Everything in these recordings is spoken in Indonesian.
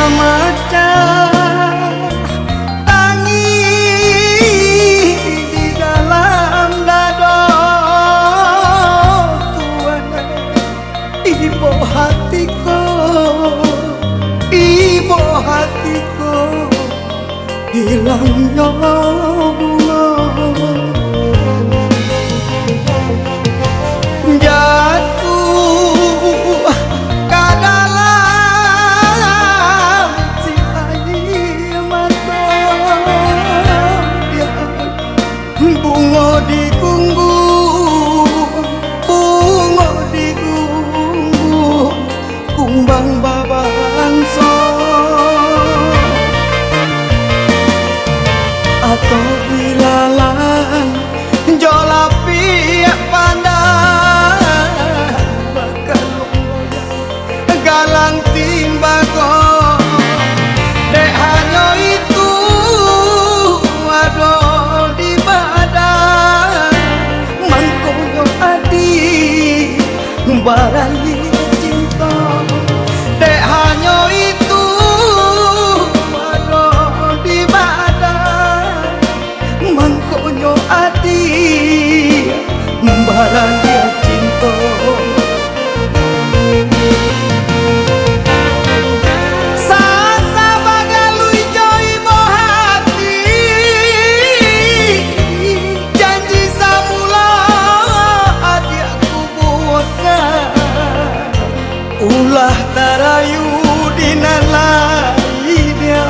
memecah tangis di dalam dada Tuhan, ibu hatiku, ibu hatiku, hilangnya bunga. Bunga digunggung, kumbang babangsa atau ilalang jolapi pandang bakal galang timbago dek hanya itu aduh di badan mangkoyo adi barali cinta dek hanya itu aduh di badan mangkoyo adi barali cinta. Ulah tarayu dinalai dia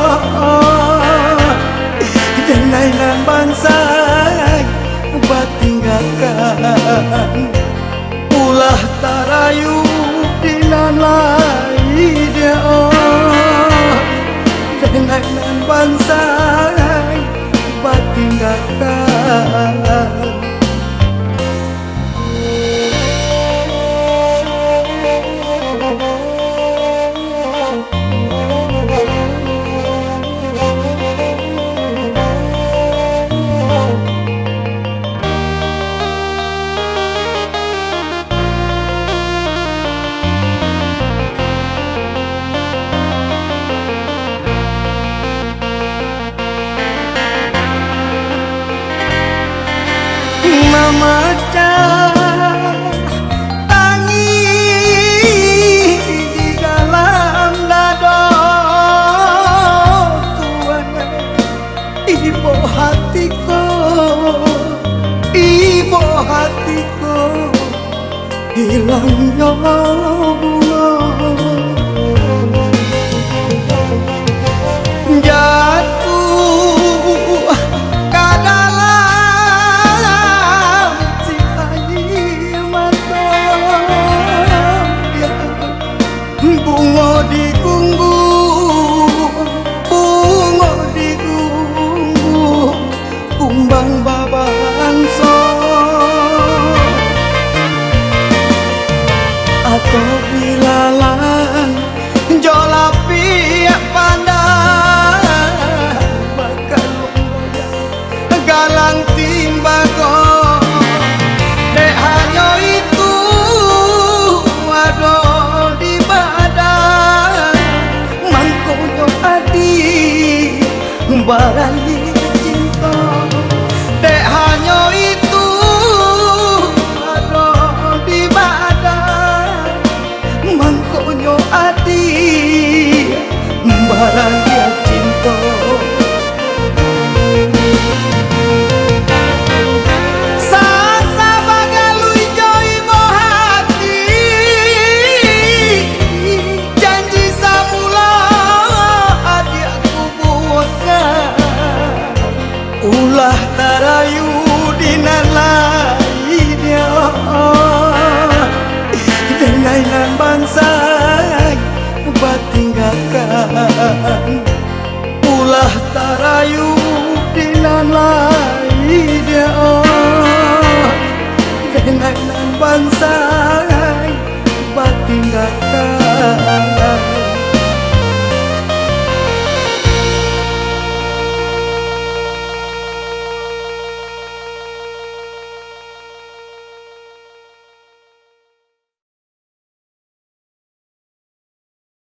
denainan bansai batinggalkan. Ulah tarayu dinalai dia denainan bansai batinggalkan. Memecah tangis di dalam dada Tuhan, ibu hatiku, ibu hatiku, hilangnya bunga. Bunga digunggung, kumbang babangsa atau ilalang jolapi pandang bakal galang timbago dek hanya itu aduh di badan mangkoyo adi barali cinta dek hanya itu aduh di badan mangkoyo adi barali cinta. Ulah tarayu dinalai dia denainan bansai batinggalkan.